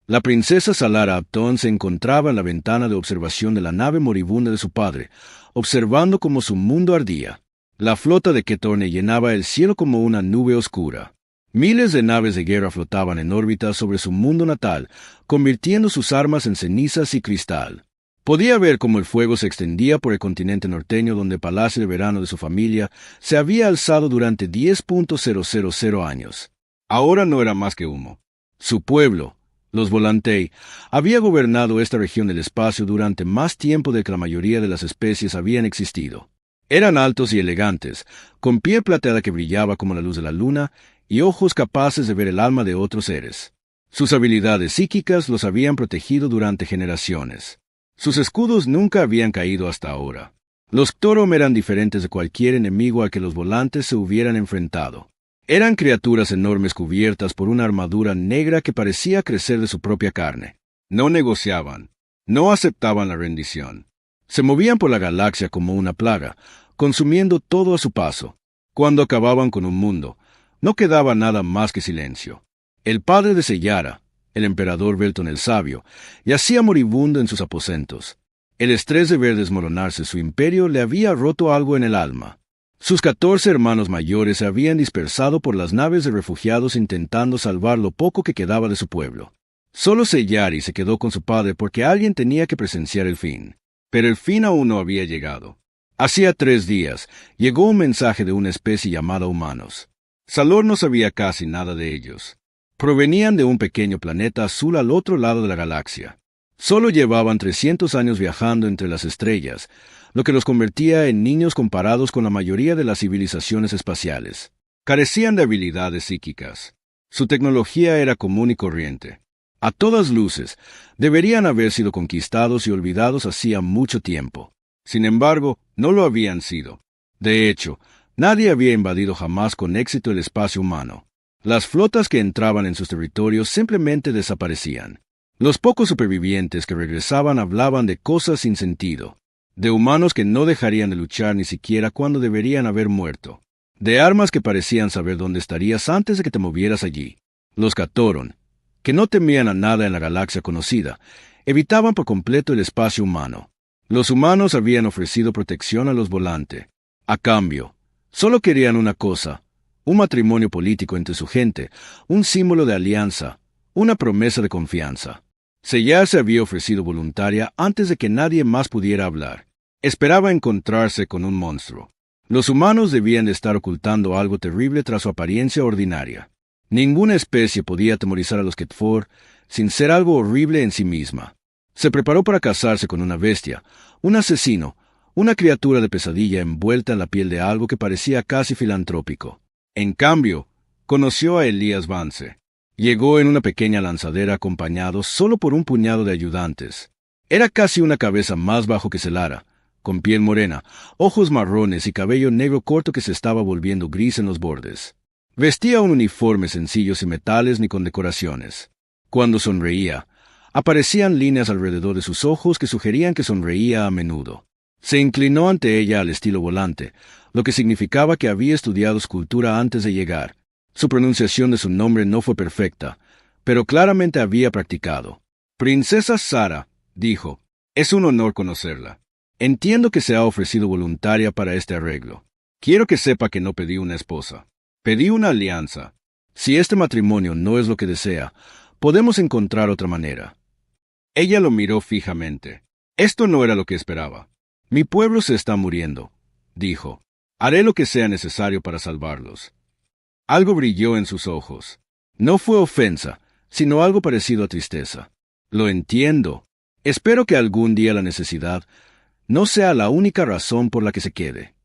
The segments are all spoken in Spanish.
La princesa Salara Aptón se encontraba en la ventana de observación de la nave moribunda de su padre, observando cómo su mundo ardía. La flota de Ketorne llenaba el cielo como una nube oscura. Miles de naves de guerra flotaban en órbita sobre su mundo natal, convirtiendo sus armas en cenizas y cristal. Podía ver cómo el fuego se extendía por el continente norteño donde el palacio de verano de su familia se había alzado durante 10.000 años. Ahora no era más que humo. Su pueblo, los Volantei, había gobernado esta región del espacio durante más tiempo de que la mayoría de las especies habían existido. Eran altos y elegantes, con piel plateada que brillaba como la luz de la luna y ojos capaces de ver el alma de otros seres. Sus habilidades psíquicas los habían protegido durante generaciones. Sus escudos nunca habían caído hasta ahora. Los Ktorom eran diferentes de cualquier enemigo al que los volantes se hubieran enfrentado. Eran criaturas enormes cubiertas por una armadura negra que parecía crecer de su propia carne. No negociaban. No aceptaban la rendición. Se movían por la galaxia como una plaga, consumiendo todo a su paso. Cuando acababan con un mundo, no quedaba nada más que silencio. El padre de Sellara, el emperador Belton el Sabio, yacía moribundo en sus aposentos. El estrés de ver desmoronarse su imperio le había roto algo en el alma. Sus 14 hermanos mayores se habían dispersado por las naves de refugiados intentando salvar lo poco que quedaba de su pueblo. Solo Sellari se quedó con su padre porque alguien tenía que presenciar el fin. Pero el fin aún no había llegado. Hacía 3 días, llegó un mensaje de una especie llamada humanos. Salor no sabía casi nada de ellos. Provenían de un pequeño planeta azul al otro lado de la galaxia. Solo llevaban 300 años viajando entre las estrellas, lo que los convertía en niños comparados con la mayoría de las civilizaciones espaciales. Carecían de habilidades psíquicas. Su tecnología era común y corriente. A todas luces, deberían haber sido conquistados y olvidados hacía mucho tiempo. Sin embargo, no lo habían sido. De hecho, nadie había invadido jamás con éxito el espacio humano. Las flotas que entraban en sus territorios simplemente desaparecían. Los pocos supervivientes que regresaban hablaban de cosas sin sentido, de humanos que no dejarían de luchar ni siquiera cuando deberían haber muerto, de armas que parecían saber dónde estarías antes de que te movieras allí. Los Katoron, que no temían a nada en la galaxia conocida, evitaban por completo el espacio humano. Los humanos habían ofrecido protección a los Volante. A cambio, solo querían una cosa: un matrimonio político entre su gente, un símbolo de alianza, una promesa de confianza. Sellar se había ofrecido voluntaria antes de que nadie más pudiera hablar. Esperaba encontrarse con un monstruo. Los humanos debían de estar ocultando algo terrible tras su apariencia ordinaria. Ninguna especie podía atemorizar a los Ketfor sin ser algo horrible en sí misma. Se preparó para casarse con una bestia, un asesino, una criatura de pesadilla envuelta en la piel de algo que parecía casi filantrópico. En cambio, conoció a Elías Vance. Llegó en una pequeña lanzadera acompañado solo por un puñado de ayudantes. Era casi una cabeza más bajo que Selara, con piel morena, ojos marrones y cabello negro corto que se estaba volviendo gris en los bordes. Vestía un uniforme sencillo sin metales ni condecoraciones. Cuando sonreía, aparecían líneas alrededor de sus ojos que sugerían que sonreía a menudo. Se inclinó ante ella al estilo volante, lo que significaba que había estudiado escultura antes de llegar. Su pronunciación de su nombre no fue perfecta, pero claramente había practicado. «Princesa Sara», dijo, «es un honor conocerla. Entiendo que se ha ofrecido voluntaria para este arreglo. Quiero que sepa que no pedí una esposa. Pedí una alianza. Si este matrimonio no es lo que desea, podemos encontrar otra manera». Ella lo miró fijamente. Esto no era lo que esperaba. «Mi pueblo se está muriendo», dijo. «Haré lo que sea necesario para salvarlos». Algo brilló en sus ojos. No fue ofensa, sino algo parecido a tristeza. «Lo entiendo. Espero que algún día la necesidad no sea la única razón por la que se quede».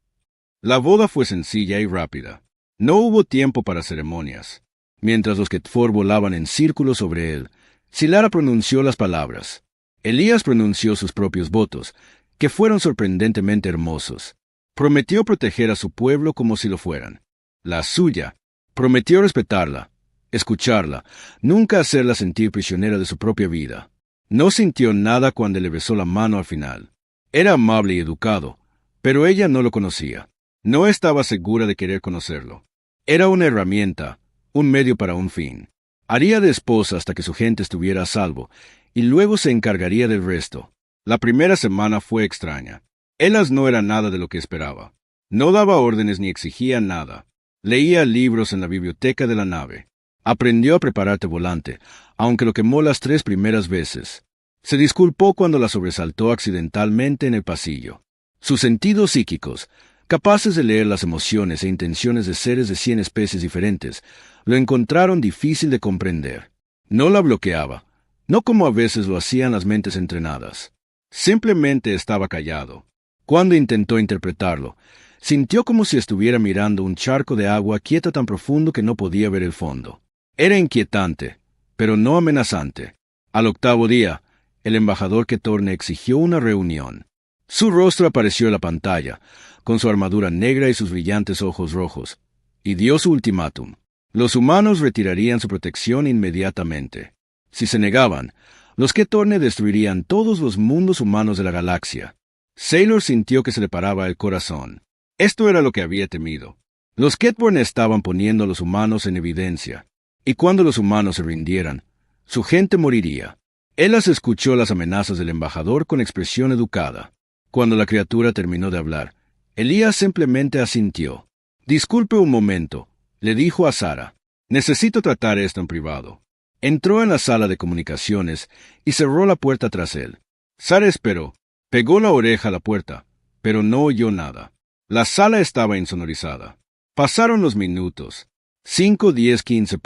La boda fue sencilla y rápida. No hubo tiempo para ceremonias. Mientras los Ketfor volaban en círculos sobre él, Silara pronunció las palabras. Elías pronunció sus propios votos, que fueron sorprendentemente hermosos. Prometió proteger a su pueblo como si lo fueran. La suya. Prometió respetarla, escucharla, nunca hacerla sentir prisionera de su propia vida. No sintió nada cuando le besó la mano al final. Era amable y educado, pero ella no lo conocía. No estaba segura de querer conocerlo. Era una herramienta, un medio para un fin. Haría de esposa hasta que su gente estuviera a salvo, y luego se encargaría del resto. La primera semana fue extraña. Elas no era nada de lo que esperaba. No daba órdenes ni exigía nada. Leía libros en la biblioteca de la nave. Aprendió a preparar volante, aunque lo quemó las 3 primeras veces. Se disculpó cuando la sobresaltó accidentalmente en el pasillo. Sus sentidos psíquicos, capaces de leer las emociones e intenciones de seres de 100 especies diferentes, lo encontraron difícil de comprender. No la bloqueaba, no como a veces lo hacían las mentes entrenadas. Simplemente estaba callado. Cuando intentó interpretarlo, sintió como si estuviera mirando un charco de agua quieto tan profundo que no podía ver el fondo. Era inquietante, pero no amenazante. Al 8º día, el embajador Ketorne exigió una reunión. Su rostro apareció en la pantalla, con su armadura negra y sus brillantes ojos rojos, y dio su ultimátum. Los humanos retirarían su protección inmediatamente. Si se negaban, los Ketorne destruirían todos los mundos humanos de la galaxia. Sailor sintió que se le paraba el corazón. Esto era lo que había temido. Los Ketborn estaban poniendo a los humanos en evidencia, y cuando los humanos se rindieran, su gente moriría. Elas escuchó las amenazas del embajador con expresión educada. Cuando la criatura terminó de hablar, Elías simplemente asintió. «Disculpe un momento», le dijo a Sara. «Necesito tratar esto en privado». Entró en la sala de comunicaciones y cerró la puerta tras él. Sara esperó. Pegó la oreja a la puerta, pero no oyó nada. La sala estaba insonorizada. Pasaron los minutos. 5, 10, 15.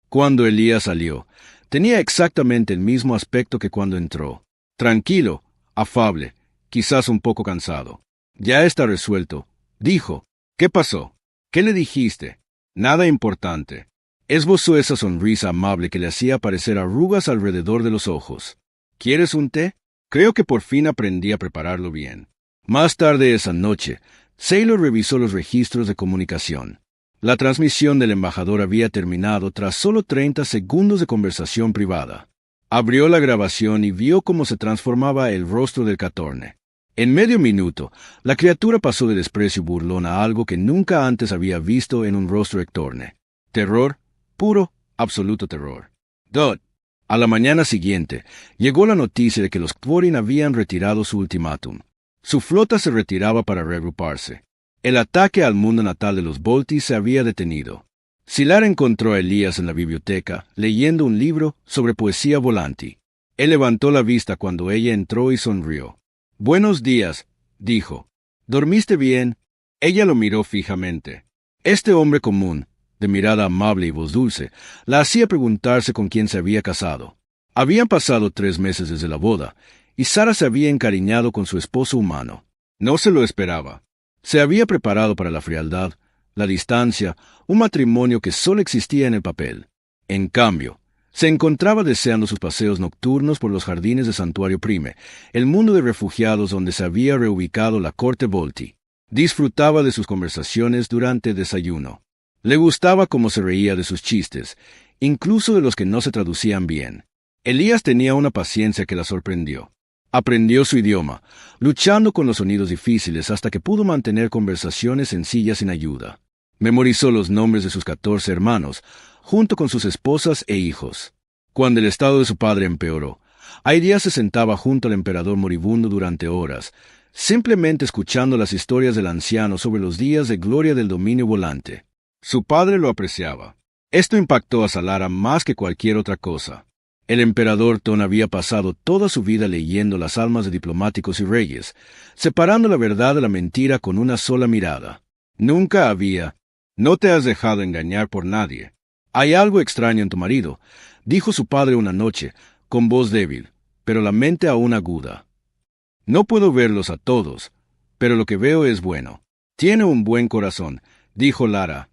Cuando Elías salió, tenía exactamente el mismo aspecto que cuando entró. Tranquilo, afable, quizás un poco cansado. «Ya está resuelto», dijo. «¿Qué pasó? ¿Qué le dijiste?» «Nada importante». Esbozó esa sonrisa amable que le hacía aparecer arrugas alrededor de los ojos. «¿Quieres un té? Creo que por fin aprendí a prepararlo bien». Más tarde esa noche, Sailor revisó los registros de comunicación. La transmisión del embajador había terminado tras solo 30 segundos de conversación privada. Abrió la grabación y vio cómo se transformaba el rostro del Ketorne. En medio minuto, la criatura pasó de desprecio burlón a algo que nunca antes había visto en un rostro Ketorne. Terror, puro, absoluto terror. Dot. A la mañana siguiente, llegó la noticia de que los Kvorin habían retirado su ultimátum. Su flota se retiraba para reagruparse. El ataque al mundo natal de los Volti se había detenido. Sylar encontró a Elías en la biblioteca, leyendo un libro sobre poesía volanti. Él levantó la vista cuando ella entró y sonrió. «Buenos días», dijo. «¿Dormiste bien?» Ella lo miró fijamente. Este hombre común, de mirada amable y voz dulce, la hacía preguntarse con quién se había casado. Habían pasado 3 meses desde la boda, y Sara se había encariñado con su esposo humano. No se lo esperaba. Se había preparado para la frialdad, la distancia, un matrimonio que solo existía en el papel. En cambio, se encontraba deseando sus paseos nocturnos por los jardines de Santuario Prime, el mundo de refugiados donde se había reubicado la corte Volti. Disfrutaba de sus conversaciones durante el desayuno. Le gustaba cómo se reía de sus chistes, incluso de los que no se traducían bien. Elías tenía una paciencia que la sorprendió. Aprendió su idioma, luchando con los sonidos difíciles hasta que pudo mantener conversaciones sencillas sin ayuda. Memorizó los nombres de sus 14 hermanos, junto con sus esposas e hijos. Cuando el estado de su padre empeoró, Airia se sentaba junto al emperador moribundo durante horas, simplemente escuchando las historias del anciano sobre los días de gloria del dominio volante. Su padre lo apreciaba. Esto impactó a Salara más que cualquier otra cosa. El emperador Ton había pasado toda su vida leyendo las almas de diplomáticos y reyes, separando la verdad de la mentira con una sola mirada. Nunca había. «No te has dejado engañar por nadie. Hay algo extraño en tu marido», dijo su padre una noche, con voz débil, pero la mente aún aguda. «No puedo verlos a todos, pero lo que veo es bueno. Tiene un buen corazón», dijo Lara.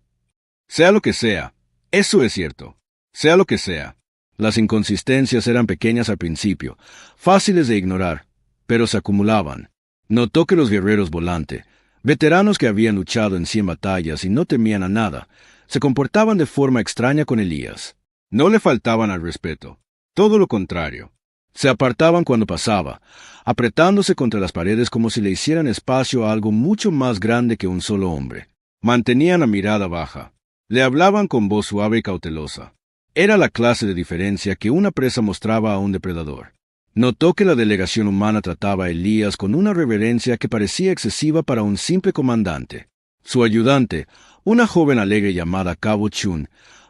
«Sea lo que sea, eso es cierto. Sea lo que sea». Las inconsistencias eran pequeñas al principio, fáciles de ignorar, pero se acumulaban. Notó que los guerreros volante, veteranos que habían luchado en 100 batallas y no temían a nada, se comportaban de forma extraña con Elías. No le faltaban al respeto, todo lo contrario. Se apartaban cuando pasaba, apretándose contra las paredes como si le hicieran espacio a algo mucho más grande que un solo hombre. Mantenían la mirada baja. Le hablaban con voz suave y cautelosa. Era la clase de diferencia que una presa mostraba a un depredador. Notó que la delegación humana trataba a Elías con una reverencia que parecía excesiva para un simple comandante. Su ayudante, una joven alegre llamada Cabo Chun,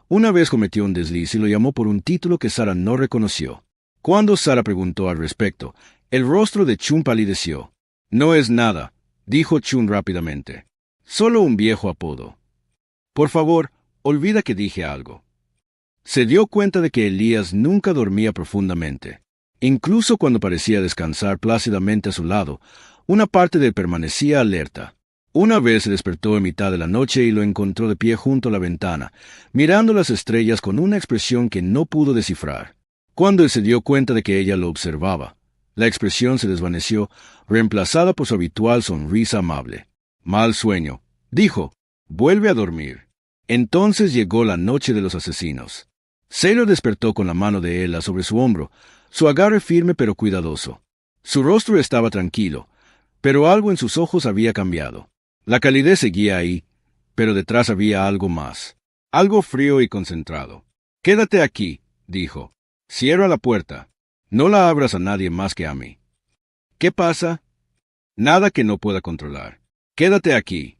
una vez cometió un desliz y lo llamó por un título que Sara no reconoció. Cuando Sara preguntó al respecto, el rostro de Chun palideció. «No es nada», dijo Chun rápidamente. «Solo un viejo apodo. Por favor, olvida que dije algo». Se dio cuenta de que Elías nunca dormía profundamente. Incluso cuando parecía descansar plácidamente a su lado, una parte de él permanecía alerta. Una vez se despertó en mitad de la noche y lo encontró de pie junto a la ventana, mirando las estrellas con una expresión que no pudo descifrar. Cuando él se dio cuenta de que ella lo observaba, la expresión se desvaneció, reemplazada por su habitual sonrisa amable. «Mal sueño», dijo. «Vuelve a dormir». Entonces llegó la noche de los asesinos. Sailor despertó con la mano de Ella sobre su hombro, su agarre firme pero cuidadoso. Su rostro estaba tranquilo, pero algo en sus ojos había cambiado. La calidez seguía ahí, pero detrás había algo más. Algo frío y concentrado. «Quédate aquí», dijo. «Cierra la puerta. No la abras a nadie más que a mí». «¿Qué pasa?» «Nada que no pueda controlar. Quédate aquí».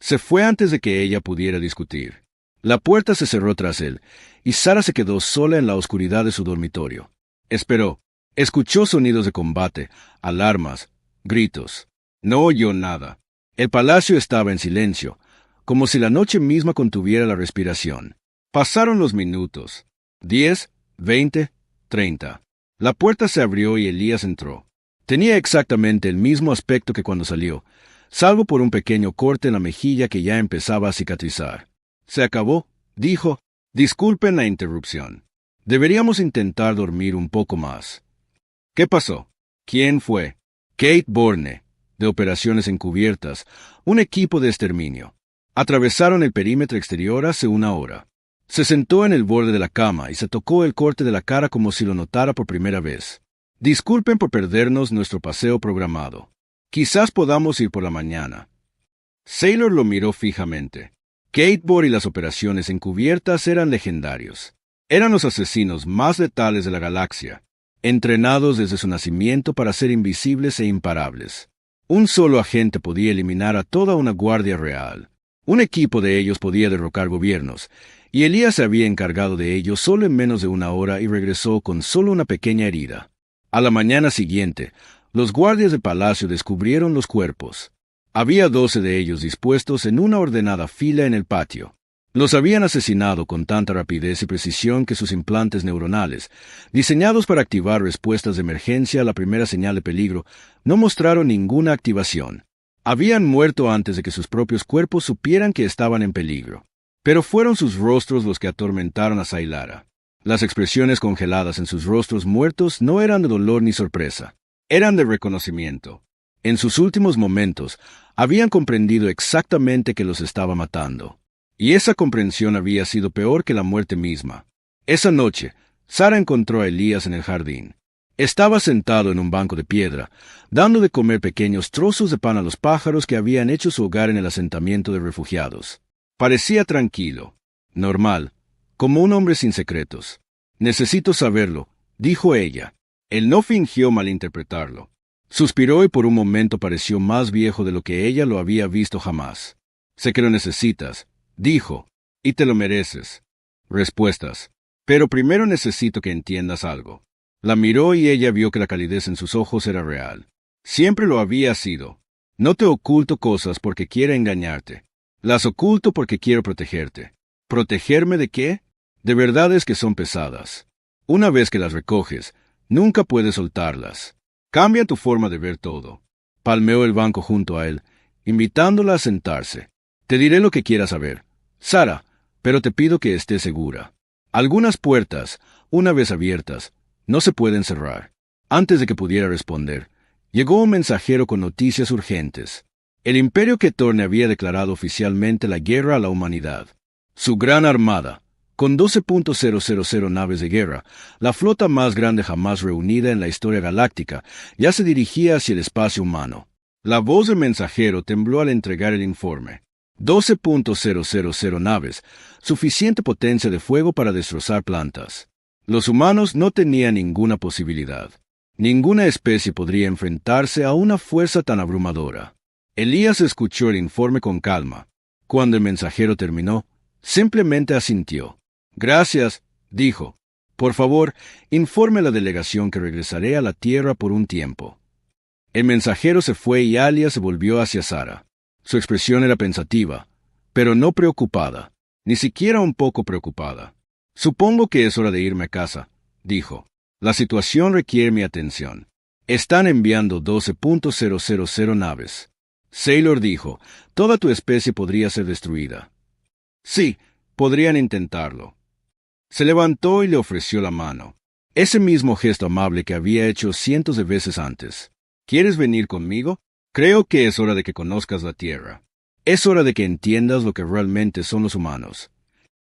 Se fue antes de que ella pudiera discutir. La puerta se cerró tras él, y Sara se quedó sola en la oscuridad de su dormitorio. Esperó. Escuchó sonidos de combate, alarmas, gritos. No oyó nada. El palacio estaba en silencio, como si la noche misma contuviera la respiración. Pasaron los minutos. 10, 20, 30. La puerta se abrió y Elías entró. Tenía exactamente el mismo aspecto que cuando salió, salvo por un pequeño corte en la mejilla que ya empezaba a cicatrizar. «Se acabó», dijo. «Disculpen la interrupción. Deberíamos intentar dormir un poco más». «¿Qué pasó?» «¿Quién fue?» «Kate Bourne, de Operaciones Encubiertas, un equipo de exterminio. Atravesaron el perímetro exterior hace una hora». Se sentó en el borde de la cama y se tocó el corte de la cara como si lo notara por primera vez. «Disculpen por perdernos nuestro paseo programado. Quizás podamos ir por la mañana». Sailor lo miró fijamente. Kate Bourne y las Operaciones Encubiertas eran legendarios. Eran los asesinos más letales de la galaxia, entrenados desde su nacimiento para ser invisibles e imparables. Un solo agente podía eliminar a toda una guardia real. Un equipo de ellos podía derrocar gobiernos, y Elías se había encargado de ello solo en menos de una hora y regresó con solo una pequeña herida. A la mañana siguiente, los guardias del palacio descubrieron los cuerpos. Había 12 de ellos dispuestos en una ordenada fila en el patio. Los habían asesinado con tanta rapidez y precisión que sus implantes neuronales, diseñados para activar respuestas de emergencia a la primera señal de peligro, no mostraron ninguna activación. Habían muerto antes de que sus propios cuerpos supieran que estaban en peligro. Pero fueron sus rostros los que atormentaron a Saylara. Las expresiones congeladas en sus rostros muertos no eran de dolor ni sorpresa. Eran de reconocimiento. En sus últimos momentos, habían comprendido exactamente que los estaba matando. Y esa comprensión había sido peor que la muerte misma. Esa noche, Sara encontró a Elías en el jardín. Estaba sentado en un banco de piedra, dando de comer pequeños trozos de pan a los pájaros que habían hecho su hogar en el asentamiento de refugiados. Parecía tranquilo, normal, como un hombre sin secretos. «Necesito saberlo», dijo ella. Él no fingió malinterpretarlo. Suspiró y por un momento pareció más viejo de lo que ella lo había visto jamás. «Sé que lo necesitas», dijo, «y te lo mereces». Respuestas. «Pero primero necesito que entiendas algo». La miró y ella vio que la calidez en sus ojos era real. «Siempre lo había sido. No te oculto cosas porque quiero engañarte. Las oculto porque quiero protegerte». «¿Protegerme de qué?» «De verdades que son pesadas. Una vez que las recoges, nunca puedes soltarlas. Cambia tu forma de ver todo». Palmeó el banco junto a él, invitándola a sentarse. «Te diré lo que quieras saber, Sara, pero te pido que estés segura. Algunas puertas, una vez abiertas, no se pueden cerrar». Antes de que pudiera responder, llegó un mensajero con noticias urgentes. El Imperio Ketorne había declarado oficialmente la guerra a la humanidad. Su gran armada, con 12.000 naves de guerra, la flota más grande jamás reunida en la historia galáctica, ya se dirigía hacia el espacio humano. La voz del mensajero tembló al entregar el informe. 12.000 naves, suficiente potencia de fuego para destrozar plantas. Los humanos no tenían ninguna posibilidad. Ninguna especie podría enfrentarse a una fuerza tan abrumadora. Elías escuchó el informe con calma. Cuando el mensajero terminó, simplemente asintió. Gracias, dijo. Por favor, informe a la delegación que regresaré a la tierra por un tiempo. El mensajero se fue y Alia se volvió hacia Sara. Su expresión era pensativa, pero no preocupada, ni siquiera un poco preocupada. Supongo que es hora de irme a casa, dijo. La situación requiere mi atención. Están enviando 12.000 naves. Sailor dijo, toda tu especie podría ser destruida. Sí, podrían intentarlo. Se levantó y le ofreció la mano. Ese mismo gesto amable que había hecho cientos de veces antes. ¿Quieres venir conmigo? Creo que es hora de que conozcas la Tierra. Es hora de que entiendas lo que realmente son los humanos.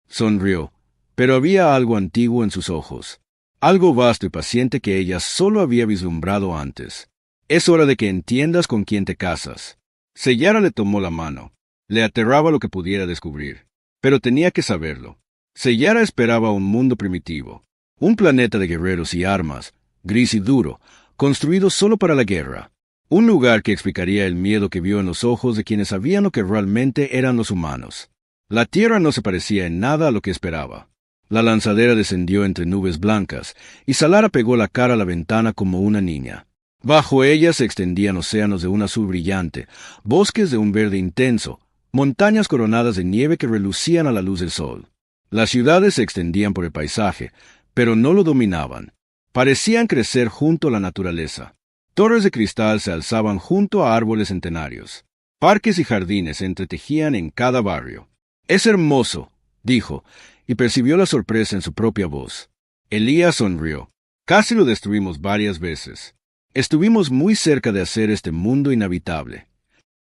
Sonrió, pero había algo antiguo en sus ojos. Algo vasto y paciente que ella solo había vislumbrado antes. Es hora de que entiendas con quién te casas. Sayara le tomó la mano. Le aterraba lo que pudiera descubrir. Pero tenía que saberlo. Sayara esperaba un mundo primitivo. Un planeta de guerreros y armas, gris y duro, construido solo para la guerra. Un lugar que explicaría el miedo que vio en los ojos de quienes sabían lo que realmente eran los humanos. La tierra no se parecía en nada a lo que esperaba. La lanzadera descendió entre nubes blancas, y Salara pegó la cara a la ventana como una niña. Bajo ella se extendían océanos de un azul brillante, bosques de un verde intenso, montañas coronadas de nieve que relucían a la luz del sol. Las ciudades se extendían por el paisaje, pero no lo dominaban. Parecían crecer junto a la naturaleza. Torres de cristal se alzaban junto a árboles centenarios. Parques y jardines se entretejían en cada barrio. «Es hermoso», dijo, y percibió la sorpresa en su propia voz. Elías sonrió. «Casi lo destruimos varias veces. Estuvimos muy cerca de hacer este mundo inhabitable».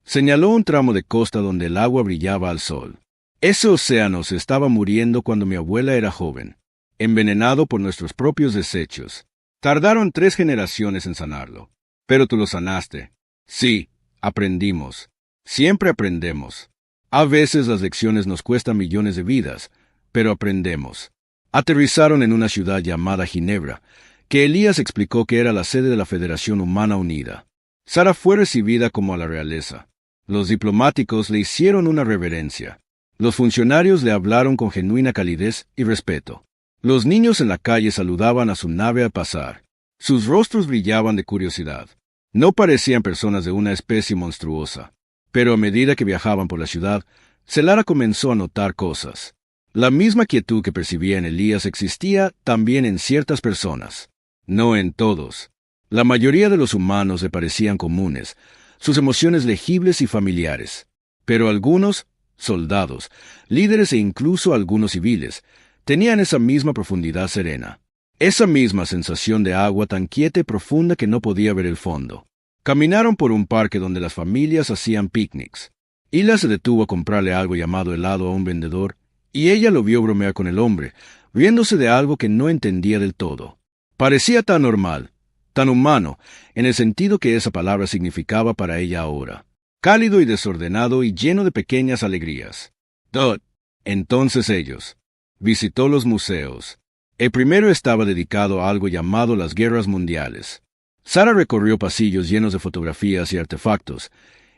Señaló un tramo de costa donde el agua brillaba al sol. «Ese océano se estaba muriendo cuando mi abuela era joven, envenenado por nuestros propios desechos. Tardaron 3 generaciones en sanarlo. Pero tú lo sanaste. Sí, aprendimos. Siempre aprendemos. A veces las lecciones nos cuestan millones de vidas, pero aprendemos». Aterrizaron en una ciudad llamada Ginebra, que Elías explicó que era la sede de la Federación Humana Unida. Sara fue recibida como a la realeza. Los diplomáticos le hicieron una reverencia. Los funcionarios le hablaron con genuina calidez y respeto. Los niños en la calle saludaban a su nave al pasar. Sus rostros brillaban de curiosidad. No parecían personas de una especie monstruosa. Pero a medida que viajaban por la ciudad, Salara comenzó a notar cosas. La misma quietud que percibía en Elías existía también en ciertas personas. No en todos. La mayoría de los humanos le parecían comunes, sus emociones legibles y familiares. Pero algunos, soldados, líderes e incluso algunos civiles, tenían esa misma profundidad serena. Esa misma sensación de agua tan quieta y profunda que no podía ver el fondo. Caminaron por un parque donde las familias hacían picnics. Hila se detuvo a comprarle algo llamado helado a un vendedor, y ella lo vio bromear con el hombre, riéndose de algo que no entendía del todo. Parecía tan normal, tan humano, en el sentido que esa palabra significaba para ella ahora. Cálido y desordenado y lleno de pequeñas alegrías. Dot. Entonces ellos. Visitó los museos. El primero estaba dedicado a algo llamado las guerras mundiales. Sara recorrió pasillos llenos de fotografías y artefactos,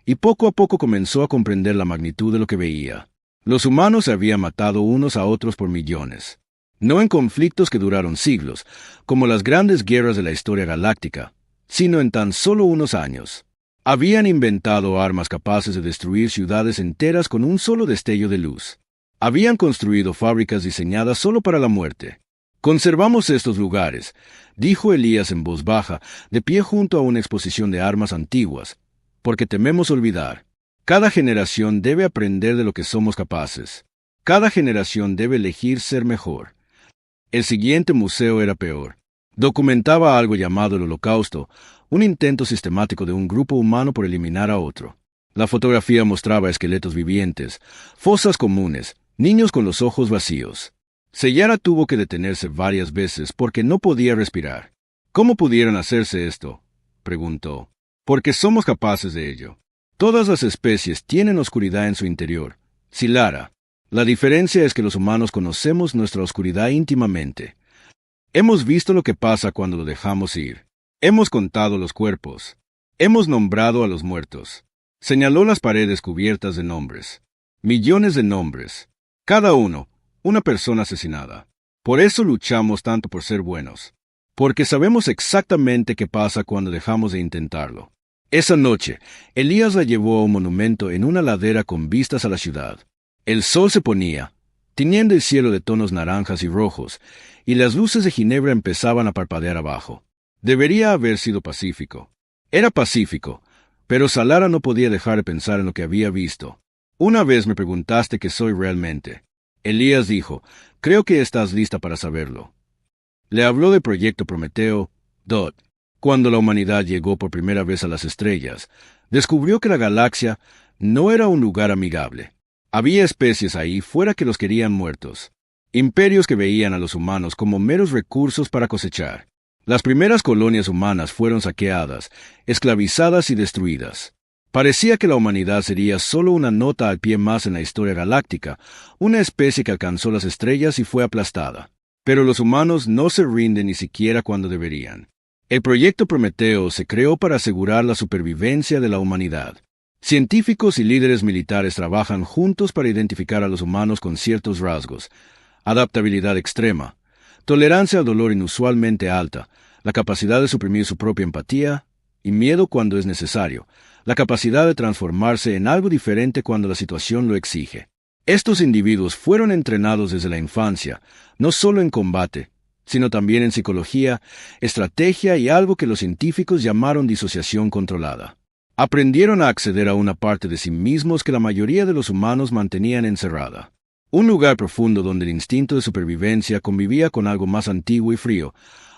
y poco a poco comenzó a comprender la magnitud de lo que veía. Los humanos se habían matado unos a otros por millones. No en conflictos que duraron siglos, como las grandes guerras de la historia galáctica, sino en tan solo unos años. Habían inventado armas capaces de destruir ciudades enteras con un solo destello de luz. Habían construido fábricas diseñadas solo para la muerte. «Conservamos estos lugares», dijo Elías en voz baja, de pie junto a una exposición de armas antiguas, «porque tememos olvidar. Cada generación debe aprender de lo que somos capaces. Cada generación debe elegir ser mejor». El siguiente museo era peor. Documentaba algo llamado el Holocausto, un intento sistemático de un grupo humano por eliminar a otro. La fotografía mostraba esqueletos vivientes, fosas comunes, niños con los ojos vacíos. Sayara tuvo que detenerse varias veces porque no podía respirar. «¿Cómo pudieron hacerse esto?», preguntó. «Porque somos capaces de ello». Todas las especies tienen oscuridad en su interior. Silara. La diferencia es que los humanos conocemos nuestra oscuridad íntimamente. Hemos visto lo que pasa cuando lo dejamos ir. Hemos contado los cuerpos. Hemos nombrado a los muertos. Señaló las paredes cubiertas de nombres. Millones de nombres. Cada uno, una persona asesinada. Por eso luchamos tanto por ser buenos. Porque sabemos exactamente qué pasa cuando dejamos de intentarlo. Esa noche, Elías la llevó a un monumento en una ladera con vistas a la ciudad. El sol se ponía, tiñendo el cielo de tonos naranjas y rojos, y las luces de Ginebra empezaban a parpadear abajo. Debería haber sido pacífico. Era pacífico, pero Salara no podía dejar de pensar en lo que había visto. Una vez me preguntaste qué soy realmente. Elías dijo, creo que estás lista para saberlo. Le habló del proyecto Prometeo, Dot. Cuando la humanidad llegó por primera vez a las estrellas, descubrió que la galaxia no era un lugar amigable. Había especies ahí fuera que los querían muertos. Imperios que veían a los humanos como meros recursos para cosechar. Las primeras colonias humanas fueron saqueadas, esclavizadas y destruidas. Parecía que la humanidad sería solo una nota al pie más en la historia galáctica, una especie que alcanzó las estrellas y fue aplastada. Pero los humanos no se rinden ni siquiera cuando deberían. El proyecto Prometeo se creó para asegurar la supervivencia de la humanidad. Científicos y líderes militares trabajan juntos para identificar a los humanos con ciertos rasgos: adaptabilidad extrema, tolerancia al dolor inusualmente alta, la capacidad de suprimir su propia empatía y miedo cuando es necesario, la capacidad de transformarse en algo diferente cuando la situación lo exige. Estos individuos fueron entrenados desde la infancia, no solo en combate, sino también en psicología, estrategia y algo que los científicos llamaron disociación controlada. Aprendieron a acceder a una parte de sí mismos que la mayoría de los humanos mantenían encerrada. Un lugar profundo donde el instinto de supervivencia convivía con algo más antiguo y frío,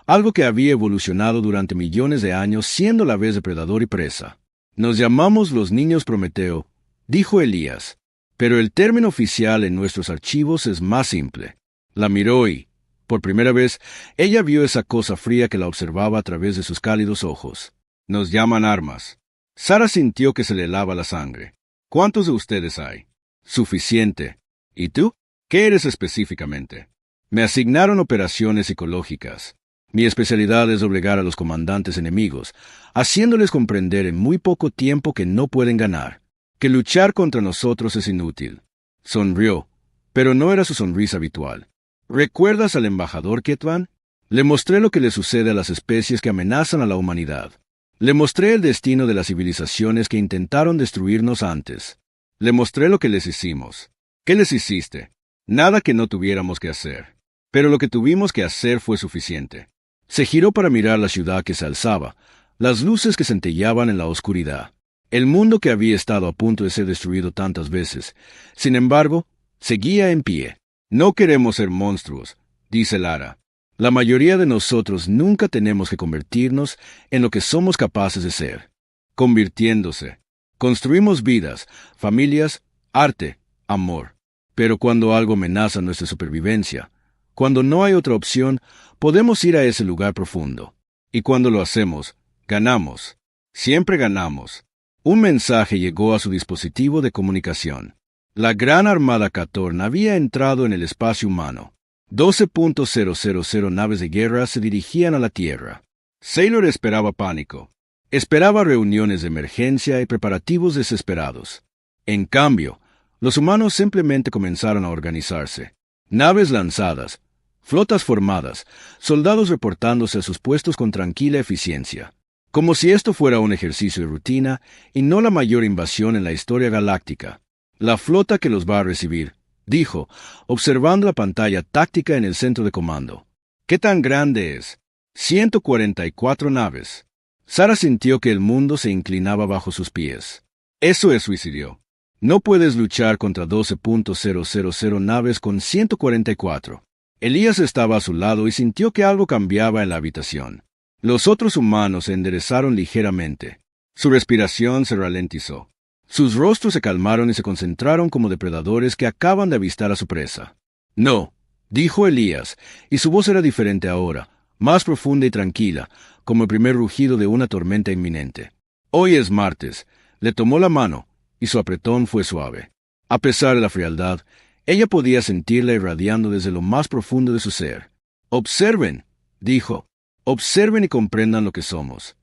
algo que había evolucionado durante millones de años siendo a la vez depredador y presa. Nos llamamos los niños Prometeo, dijo Elías, pero el término oficial en nuestros archivos es más simple. La miró y, por primera vez, ella vio esa cosa fría que la observaba a través de sus cálidos ojos. Nos llaman armas. Sara sintió que se le helaba la sangre. ¿Cuántos de ustedes hay? Suficiente. ¿Y tú? ¿Qué eres específicamente? Me asignaron operaciones psicológicas. Mi especialidad es obligar a los comandantes enemigos, haciéndoles comprender en muy poco tiempo que no pueden ganar, que luchar contra nosotros es inútil. Sonrió, pero no era su sonrisa habitual. ¿Recuerdas al embajador Ketvan? Le mostré lo que le sucede a las especies que amenazan a la humanidad. Le mostré el destino de las civilizaciones que intentaron destruirnos antes. Le mostré lo que les hicimos. ¿Qué les hiciste? Nada que no tuviéramos que hacer. Pero lo que tuvimos que hacer fue suficiente. Se giró para mirar la ciudad que se alzaba, las luces que centellaban en la oscuridad. El mundo que había estado a punto de ser destruido tantas veces, sin embargo, seguía en pie. No queremos ser monstruos, dice Lara. La mayoría de nosotros nunca tenemos que convertirnos en lo que somos capaces de ser. Convirtiéndose. Construimos vidas, familias, arte, amor. Pero cuando algo amenaza nuestra supervivencia, cuando no hay otra opción, podemos ir a ese lugar profundo. Y cuando lo hacemos, ganamos. Siempre ganamos. Un mensaje llegó a su dispositivo de comunicación. La Gran Armada Catorn había entrado en el espacio humano. 12.000 naves de guerra se dirigían a la Tierra. Sailor esperaba pánico. Esperaba reuniones de emergencia y preparativos desesperados. En cambio, los humanos simplemente comenzaron a organizarse. Naves lanzadas, flotas formadas, soldados reportándose a sus puestos con tranquila eficiencia. Como si esto fuera un ejercicio de rutina y no la mayor invasión en la historia galáctica. La flota que los va a recibir, dijo, observando la pantalla táctica en el centro de comando. ¿Qué tan grande es? 144 naves. Sara sintió que el mundo se inclinaba bajo sus pies. Eso es suicidio. No puedes luchar contra 12.000 naves con 144. Elías estaba a su lado y sintió que algo cambiaba en la habitación. Los otros humanos se enderezaron ligeramente. Su respiración se ralentizó. Sus rostros se calmaron y se concentraron como depredadores que acaban de avistar a su presa. No, dijo Elías, y su voz era diferente ahora, más profunda y tranquila, como el primer rugido de una tormenta inminente. Hoy es martes. Le tomó la mano, y su apretón fue suave. A pesar de la frialdad, ella podía sentirla irradiando desde lo más profundo de su ser. «Observen», dijo, «observen y comprendan lo que somos».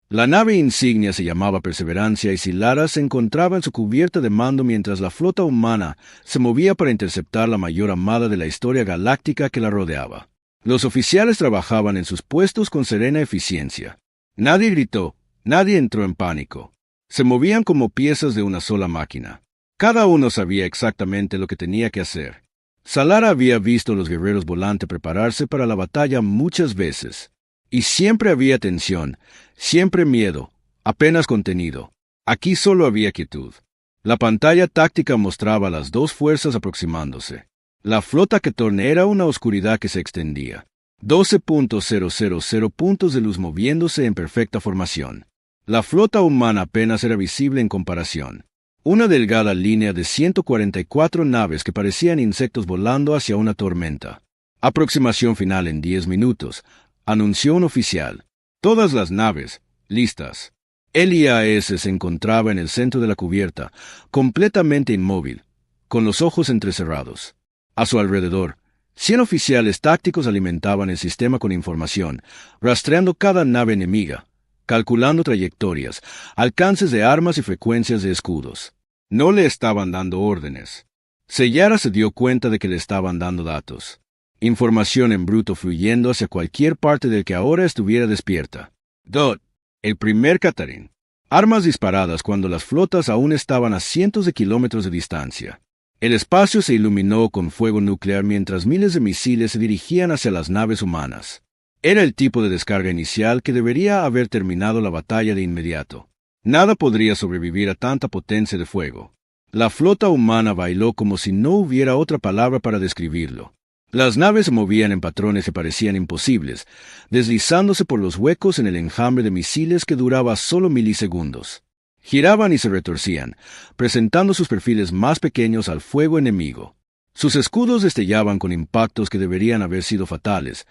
La nave insignia se llamaba Perseverancia y Silara se encontraba en su cubierta de mando mientras la flota humana se movía para interceptar la mayor armada de la historia galáctica que la rodeaba. Los oficiales trabajaban en sus puestos con serena eficiencia. Nadie gritó, nadie entró en pánico. Se movían como piezas de una sola máquina. Cada uno sabía exactamente lo que tenía que hacer. Salara había visto a los guerreros volante prepararse para la batalla muchas veces. Y siempre había tensión, siempre miedo, apenas contenido. Aquí solo había quietud. La pantalla táctica mostraba las dos fuerzas aproximándose. La flota Ketorne era una oscuridad que se extendía. 12.000 puntos de luz moviéndose en perfecta formación. La flota humana apenas era visible en comparación. Una delgada línea de 144 naves que parecían insectos volando hacia una tormenta. Aproximación final en 10 minutos. Anunció un oficial. Todas las naves, listas. El IAS se encontraba en el centro de la cubierta, completamente inmóvil, con los ojos entrecerrados. A su alrededor, 100 oficiales tácticos alimentaban el sistema con información, rastreando cada nave enemiga, calculando trayectorias, alcances de armas y frecuencias de escudos. No le estaban dando órdenes. Sellara se dio cuenta de que le estaban dando datos. Información en bruto fluyendo hacia cualquier parte del que ahora estuviera despierta. Dot, el primer Catarín. Armas disparadas cuando las flotas aún estaban a cientos de kilómetros de distancia. El espacio se iluminó con fuego nuclear mientras miles de misiles se dirigían hacia las naves humanas. Era el tipo de descarga inicial que debería haber terminado la batalla de inmediato. Nada podría sobrevivir a tanta potencia de fuego. La flota humana bailó como si no hubiera otra palabra para describirlo. Las naves se movían en patrones que parecían imposibles, deslizándose por los huecos en el enjambre de misiles que duraba solo milisegundos. Giraban y se retorcían, presentando sus perfiles más pequeños al fuego enemigo. Sus escudos destellaban con impactos que deberían haber sido fatales,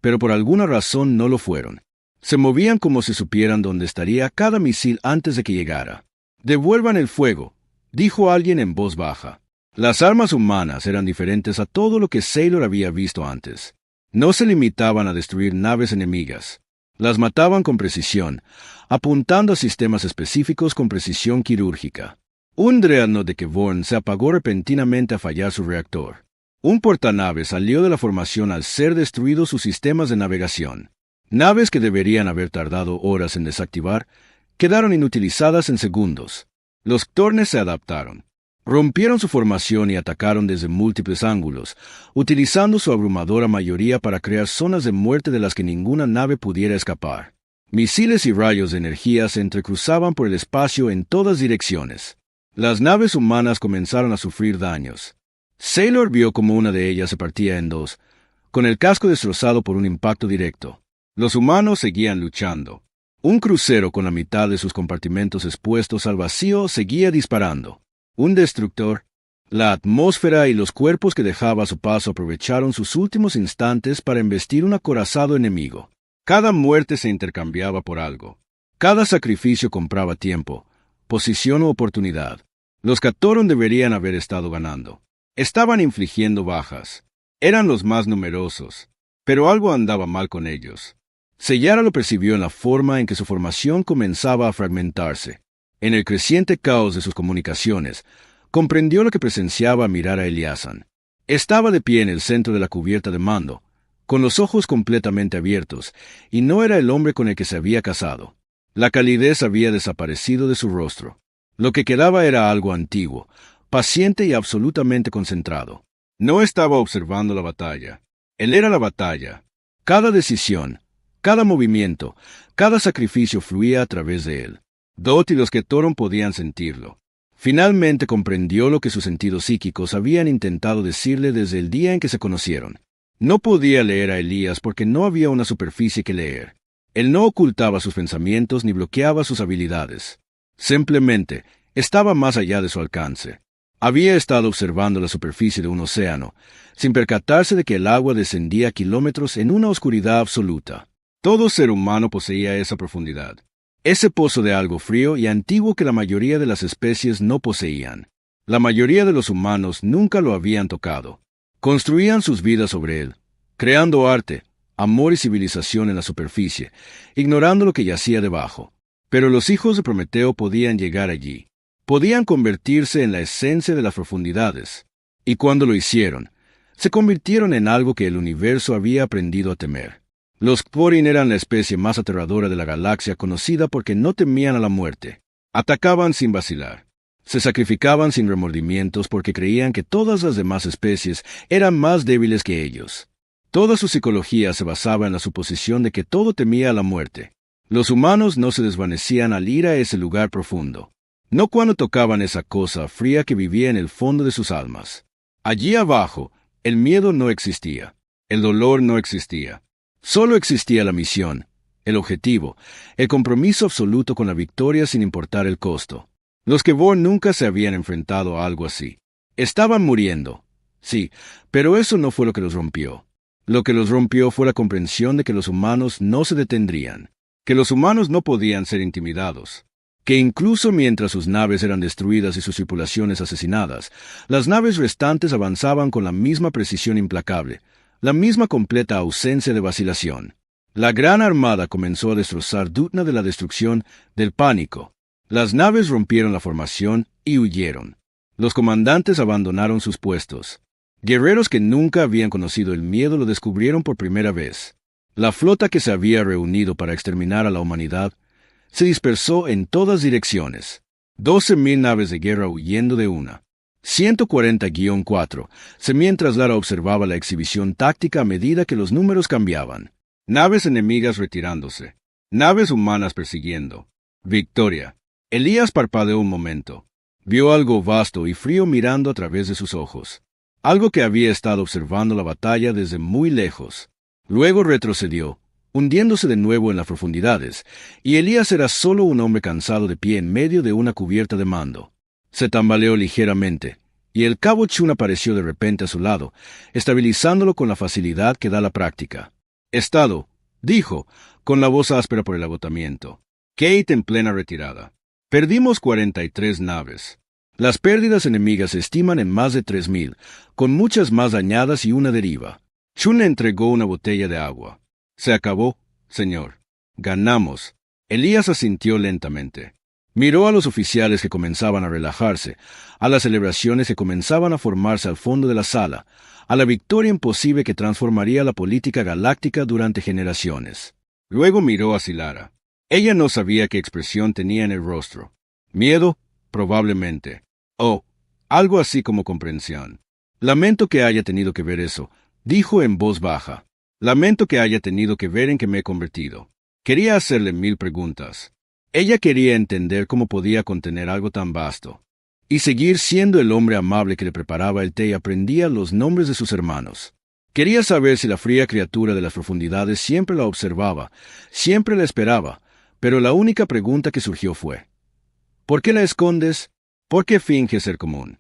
pero por alguna razón no lo fueron. Se movían como si supieran dónde estaría cada misil antes de que llegara. «Devuelvan el fuego», dijo alguien en voz baja. Las armas humanas eran diferentes a todo lo que Sailor había visto antes. No se limitaban a destruir naves enemigas. Las mataban con precisión, apuntando a sistemas específicos con precisión quirúrgica. Un dreadnought de Kevorn se apagó repentinamente a fallar su reactor. Un portanave salió de la formación al ser destruidos sus sistemas de navegación. Naves que deberían haber tardado horas en desactivar, quedaron inutilizadas en segundos. Los Ketorne se adaptaron. Rompieron su formación y atacaron desde múltiples ángulos, utilizando su abrumadora mayoría para crear zonas de muerte de las que ninguna nave pudiera escapar. Misiles y rayos de energía se entrecruzaban por el espacio en todas direcciones. Las naves humanas comenzaron a sufrir daños. Sailor vio como una de ellas se partía en dos, con el casco destrozado por un impacto directo. Los humanos seguían luchando. Un crucero con la mitad de sus compartimentos expuestos al vacío seguía disparando. Un destructor. La atmósfera y los cuerpos que dejaba a su paso aprovecharon sus últimos instantes para embestir un acorazado enemigo. Cada muerte se intercambiaba por algo. Cada sacrificio compraba tiempo, posición u oportunidad. Los Katoron deberían haber estado ganando. Estaban infligiendo bajas. Eran los más numerosos, pero algo andaba mal con ellos. Sellara lo percibió en la forma en que su formación comenzaba a fragmentarse. En el creciente caos de sus comunicaciones, comprendió lo que presenciaba al mirar a Eliasan. Estaba de pie en el centro de la cubierta de mando, con los ojos completamente abiertos, y no era el hombre con el que se había casado. La calidez había desaparecido de su rostro. Lo que quedaba era algo antiguo, paciente y absolutamente concentrado. No estaba observando la batalla. Él era la batalla. Cada decisión, cada movimiento, cada sacrificio fluía a través de él. Dot y los Ketoron podían sentirlo. Finalmente comprendió lo que sus sentidos psíquicos habían intentado decirle desde el día en que se conocieron. No podía leer a Elías porque no había una superficie que leer. Él no ocultaba sus pensamientos ni bloqueaba sus habilidades. Simplemente estaba más allá de su alcance. Había estado observando la superficie de un océano, sin percatarse de que el agua descendía kilómetros en una oscuridad absoluta. Todo ser humano poseía esa profundidad. Ese pozo de algo frío y antiguo que la mayoría de las especies no poseían. La mayoría de los humanos nunca lo habían tocado. Construían sus vidas sobre él, creando arte, amor y civilización en la superficie, ignorando lo que yacía debajo. Pero los hijos de Prometeo podían llegar allí. Podían convertirse en la esencia de las profundidades. Y cuando lo hicieron, se convirtieron en algo que el universo había aprendido a temer. Los K'porin eran la especie más aterradora de la galaxia, conocida porque no temían a la muerte. Atacaban sin vacilar. Se sacrificaban sin remordimientos porque creían que todas las demás especies eran más débiles que ellos. Toda su psicología se basaba en la suposición de que todo temía a la muerte. Los humanos no se desvanecían al ir a ese lugar profundo. No cuando tocaban esa cosa fría que vivía en el fondo de sus almas. Allí abajo, el miedo no existía. El dolor no existía. Solo existía la misión, el objetivo, el compromiso absoluto con la victoria sin importar el costo. Los K'vorn nunca se habían enfrentado a algo así. Estaban muriendo, sí, pero eso no fue lo que los rompió. Lo que los rompió fue la comprensión de que los humanos no se detendrían, que los humanos no podían ser intimidados, que incluso mientras sus naves eran destruidas y sus tripulaciones asesinadas, las naves restantes avanzaban con la misma precisión implacable, la misma completa ausencia de vacilación. La gran armada comenzó a destrozar Dutna de la destrucción, del pánico. Las naves rompieron la formación y huyeron. Los comandantes abandonaron sus puestos. Guerreros que nunca habían conocido el miedo lo descubrieron por primera vez. La flota que se había reunido para exterminar a la humanidad se dispersó en todas direcciones. 12,000 naves de guerra huyendo de una. 140-4, mientras Lara observaba la exhibición táctica a medida que los números cambiaban. Naves enemigas retirándose. Naves humanas persiguiendo. Victoria. Elías parpadeó un momento. Vio algo vasto y frío mirando a través de sus ojos. Algo que había estado observando la batalla desde muy lejos. Luego retrocedió, hundiéndose de nuevo en las profundidades, y Elías era solo un hombre cansado de pie en medio de una cubierta de mando. Se tambaleó ligeramente, y el cabo Chun apareció de repente a su lado, estabilizándolo con la facilidad que da la práctica. «Estado», dijo, con la voz áspera por el agotamiento. «Kate en plena retirada. Perdimos 43 naves. Las pérdidas enemigas se estiman en más de 3,000, con muchas más dañadas y una deriva». Chun le entregó una botella de agua. «Se acabó, señor. Ganamos». Elías asintió lentamente. Miró a los oficiales que comenzaban a relajarse, a las celebraciones que comenzaban a formarse al fondo de la sala, a la victoria imposible que transformaría la política galáctica durante generaciones. Luego miró a Silara. Ella no sabía qué expresión tenía en el rostro. Miedo, probablemente. O algo así como comprensión. «Lamento que haya tenido que ver eso», dijo en voz baja. «Lamento que haya tenido que ver en que me he convertido». Quería hacerle 1000 preguntas. Ella quería entender cómo podía contener algo tan vasto, y seguir siendo el hombre amable que le preparaba el té y aprendía los nombres de sus hermanos. Quería saber si la fría criatura de las profundidades siempre la observaba, siempre la esperaba, pero la única pregunta que surgió fue: «¿Por qué la escondes? ¿Por qué finges ser común?».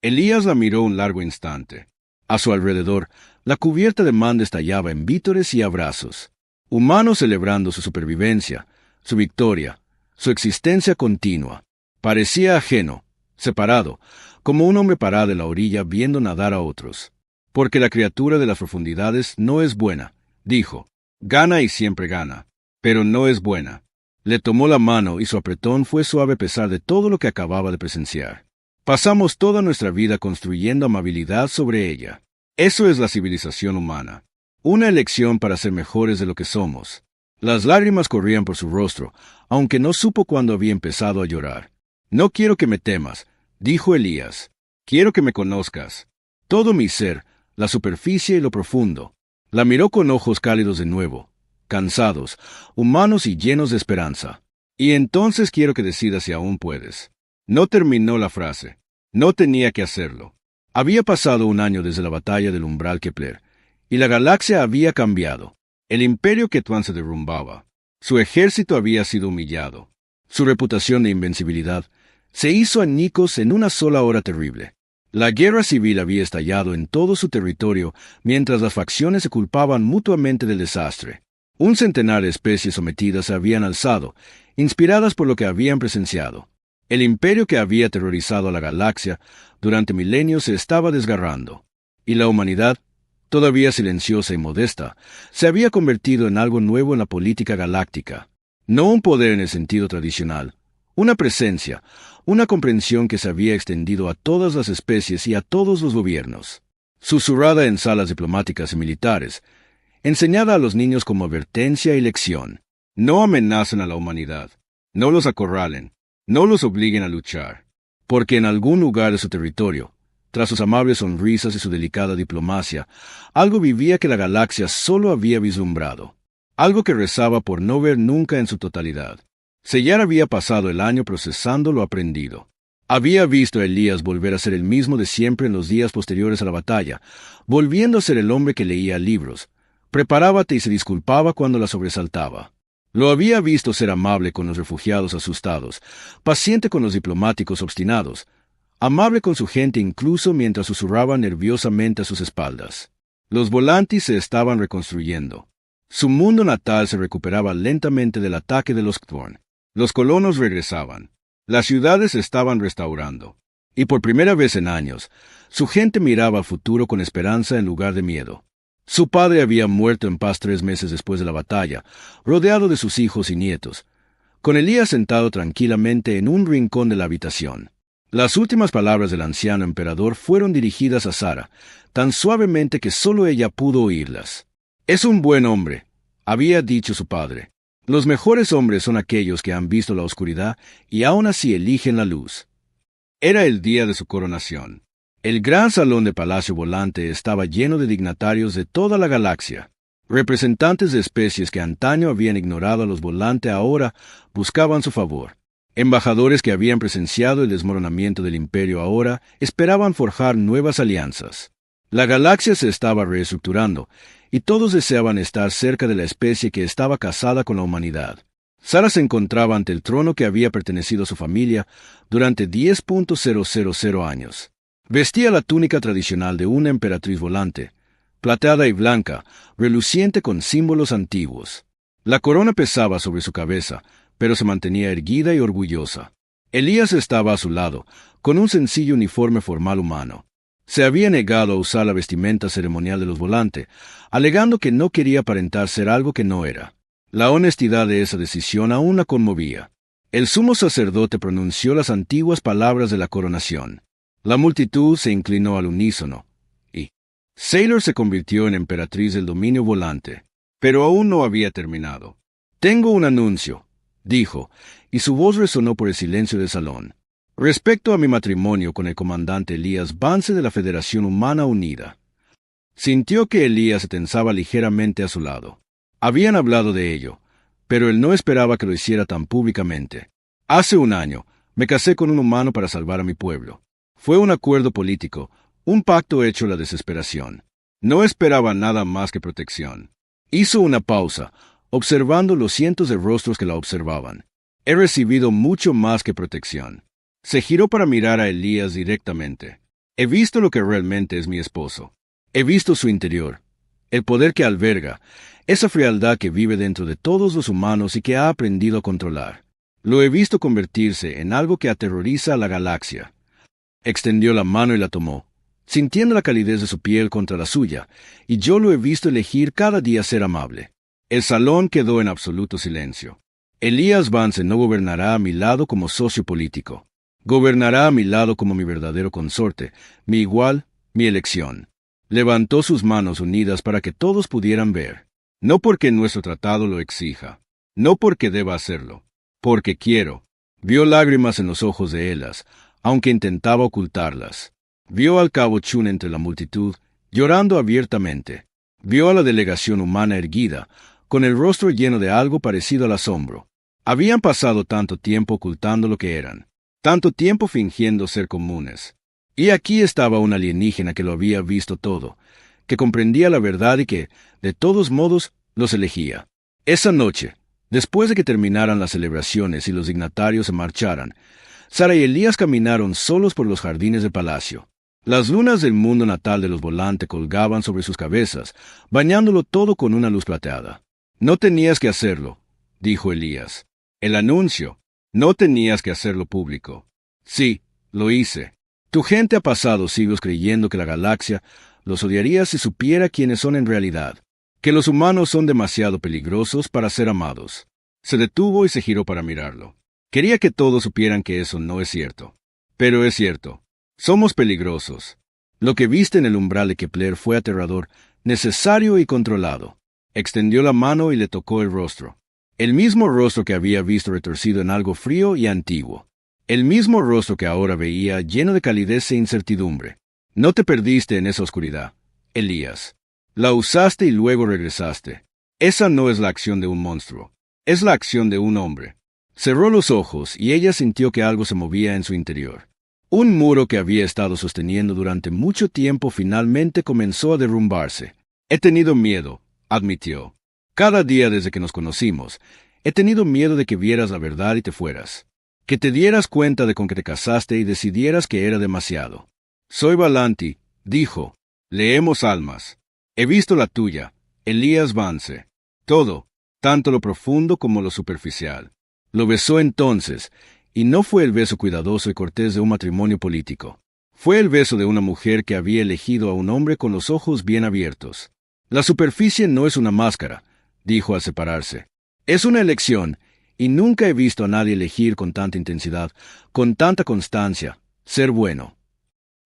Elías la miró un largo instante. A su alrededor, la cubierta de mando estallaba en vítores y abrazos. Humanos celebrando su supervivencia, su victoria, su existencia continua. Parecía ajeno, separado, como un hombre parado en la orilla viendo nadar a otros. «Porque la criatura de las profundidades no es buena», dijo. «Gana y siempre gana, pero no es buena». Le tomó la mano y su apretón fue suave a pesar de todo lo que acababa de presenciar. Pasamos toda nuestra vida construyendo amabilidad sobre ella. Eso es la civilización humana. Una elección para ser mejores de lo que somos. Las lágrimas corrían por su rostro, aunque no supo cuándo había empezado a llorar. «No quiero que me temas», dijo Elías. «Quiero que me conozcas. Todo mi ser, la superficie y lo profundo». La miró con ojos cálidos de nuevo, cansados, humanos y llenos de esperanza. «Y entonces quiero que decidas si aún puedes». No terminó la frase. No tenía que hacerlo. Había pasado 1 año desde la batalla del umbral Kepler, y la galaxia había cambiado. El imperio Ketwan se derrumbaba. Su ejército había sido humillado. Su reputación de invencibilidad se hizo añicos en una sola hora terrible. La guerra civil había estallado en todo su territorio mientras las facciones se culpaban mutuamente del desastre. Un centenar de especies sometidas se habían alzado, inspiradas por lo que habían presenciado. El imperio que había aterrorizado a la galaxia durante milenios se estaba desgarrando, y la humanidad, todavía silenciosa y modesta, se había convertido en algo nuevo en la política galáctica. No un poder en el sentido tradicional, una presencia, una comprensión que se había extendido a todas las especies y a todos los gobiernos. Susurrada en salas diplomáticas y militares, enseñada a los niños como advertencia y lección. No amenacen a la humanidad, no los acorralen, no los obliguen a luchar, porque en algún lugar de su territorio, tras sus amables sonrisas y su delicada diplomacia, algo vivía que la galaxia solo había vislumbrado, algo que rezaba por no ver nunca en su totalidad. Sellar había pasado el año procesando lo aprendido. Había visto a Elías volver a ser el mismo de siempre en los días posteriores a la batalla, volviendo a ser el hombre que leía libros, preparábate y se disculpaba cuando la sobresaltaba. Lo había visto ser amable con los refugiados asustados, paciente con los diplomáticos obstinados, amable con su gente incluso mientras susurraba nerviosamente a sus espaldas. Los Volantis se estaban reconstruyendo. Su mundo natal se recuperaba lentamente del ataque de los Kthorn. Los colonos regresaban. Las ciudades se estaban restaurando. Y por primera vez en años, su gente miraba al futuro con esperanza en lugar de miedo. Su padre había muerto en paz 3 meses después de la batalla, rodeado de sus hijos y nietos, con Elías sentado tranquilamente en un rincón de la habitación. Las últimas palabras del anciano emperador fueron dirigidas a Sara, tan suavemente que solo ella pudo oírlas. «Es un buen hombre», había dicho su padre. «Los mejores hombres son aquellos que han visto la oscuridad y aún así eligen la luz». Era el día de su coronación. El gran salón de Palacio Volante estaba lleno de dignatarios de toda la galaxia. Representantes de especies que antaño habían ignorado a los Volante ahora buscaban su favor. Embajadores que habían presenciado el desmoronamiento del imperio ahora esperaban forjar nuevas alianzas. La galaxia se estaba reestructurando, y todos deseaban estar cerca de la especie que estaba casada con la humanidad. Sara se encontraba ante el trono que había pertenecido a su familia durante 10.000 años. Vestía la túnica tradicional de una emperatriz volante, plateada y blanca, reluciente con símbolos antiguos. La corona pesaba sobre su cabeza, pero se mantenía erguida y orgullosa. Elías estaba a su lado, con un sencillo uniforme formal humano. Se había negado a usar la vestimenta ceremonial de los Volante, alegando que no quería aparentar ser algo que no era. La honestidad de esa decisión aún la conmovía. El sumo sacerdote pronunció las antiguas palabras de la coronación. La multitud se inclinó al unísono, y Sailor se convirtió en emperatriz del dominio Volante. Pero aún no había terminado. «Tengo un anuncio», dijo, y su voz resonó por el silencio del salón. «Respecto a mi matrimonio con el comandante Elías Vance de la Federación Humana Unida». Sintió que Elías se tensaba ligeramente a su lado. Habían hablado de ello, pero él no esperaba que lo hiciera tan públicamente. «Hace un año, me casé con un humano para salvar a mi pueblo. Fue un acuerdo político, un pacto hecho a la desesperación. No esperaba nada más que protección». Hizo una pausa, observando los cientos de rostros que la observaban. «He recibido mucho más que protección». Se giró para mirar a Elías directamente. «He visto lo que realmente es mi esposo. He visto su interior, el poder que alberga, esa frialdad que vive dentro de todos los humanos y que ha aprendido a controlar. Lo he visto convertirse en algo que aterroriza a la galaxia». Extendió la mano y la tomó, sintiendo la calidez de su piel contra la suya, y yo lo he visto elegir cada día ser amable. El salón quedó en absoluto silencio. Elías Vance no gobernará a mi lado como socio político. Gobernará a mi lado como mi verdadero consorte, mi igual, mi elección. Levantó sus manos unidas para que todos pudieran ver. No porque nuestro tratado lo exija, no porque deba hacerlo, porque quiero. Vio lágrimas en los ojos de Elas, aunque intentaba ocultarlas. Vio al cabo Chun entre la multitud, llorando abiertamente. Vio a la delegación humana erguida, con el rostro lleno de algo parecido al asombro. Habían pasado tanto tiempo ocultando lo que eran, tanto tiempo fingiendo ser comunes. Y aquí estaba un alienígena que lo había visto todo, que comprendía la verdad y que, de todos modos, los elegía. Esa noche, después de que terminaran las celebraciones y los dignatarios se marcharan, Sara y Elías caminaron solos por los jardines del palacio. Las lunas del mundo natal de los Volante colgaban sobre sus cabezas, bañándolo todo con una luz plateada. No tenías que hacerlo, dijo Elías. El anuncio. No tenías que hacerlo público. Sí, lo hice. Tu gente ha pasado siglos creyendo que la galaxia los odiaría si supiera quiénes son en realidad, que los humanos son demasiado peligrosos para ser amados. Se detuvo y se giró para mirarlo. Quería que todos supieran que eso no es cierto. Pero es cierto. Somos peligrosos. Lo que viste en el umbral de Kepler fue aterrador, necesario y controlado. Extendió la mano y le tocó el rostro. El mismo rostro que había visto retorcido en algo frío y antiguo. El mismo rostro que ahora veía lleno de calidez e incertidumbre. No te perdiste en esa oscuridad, Elías. La usaste y luego regresaste. Esa no es la acción de un monstruo. Es la acción de un hombre. Cerró los ojos y ella sintió que algo se movía en su interior. Un muro que había estado sosteniendo durante mucho tiempo finalmente comenzó a derrumbarse. He tenido miedo, admitió. Cada día desde que nos conocimos, he tenido miedo de que vieras la verdad y te fueras. Que te dieras cuenta de con que te casaste y decidieras que era demasiado. Soy Valanti, dijo. Leemos almas. He visto la tuya, Elías Vance. Todo, tanto lo profundo como lo superficial. Lo besó entonces, y no fue el beso cuidadoso y cortés de un matrimonio político. Fue el beso de una mujer que había elegido a un hombre con los ojos bien abiertos. La superficie no es una máscara, dijo al separarse. Es una elección, y nunca he visto a nadie elegir con tanta intensidad, con tanta constancia, ser bueno.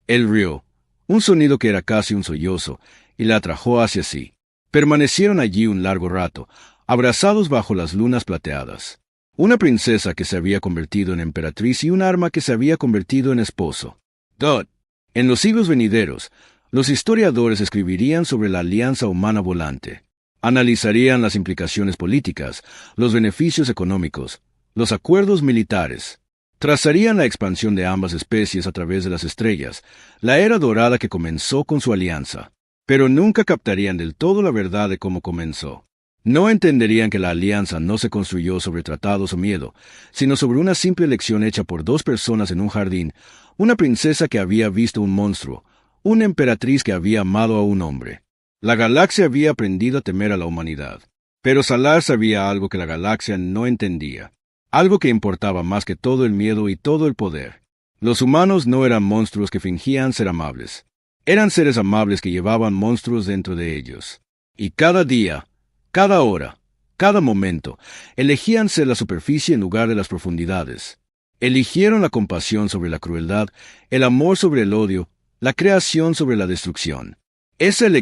Él rió, un sonido que era casi un sollozo, y la atrajo hacia sí. Permanecieron allí un largo rato, abrazados bajo las lunas plateadas. Una princesa que se había convertido en emperatriz y un arma que se había convertido en esposo. Dot. En los siglos venideros, los historiadores escribirían sobre la alianza humana volante. Analizarían las implicaciones políticas, los beneficios económicos, los acuerdos militares. Trazarían la expansión de ambas especies a través de las estrellas, la era dorada que comenzó con su alianza. Pero nunca captarían del todo la verdad de cómo comenzó. No entenderían que la alianza no se construyó sobre tratados o miedo, sino sobre una simple elección hecha por dos personas en un jardín, una princesa que había visto un monstruo, una emperatriz que había amado a un hombre. La galaxia había aprendido a temer a la humanidad. Pero Salar sabía algo que la galaxia no entendía, algo que importaba más que todo el miedo y todo el poder. Los humanos no eran monstruos que fingían ser amables. Eran seres amables que llevaban monstruos dentro de ellos. Y cada día, cada hora, cada momento, elegían ser la superficie en lugar de las profundidades. Eligieron la compasión sobre la crueldad, el amor sobre el odio, la creación sobre la destrucción. Esa elección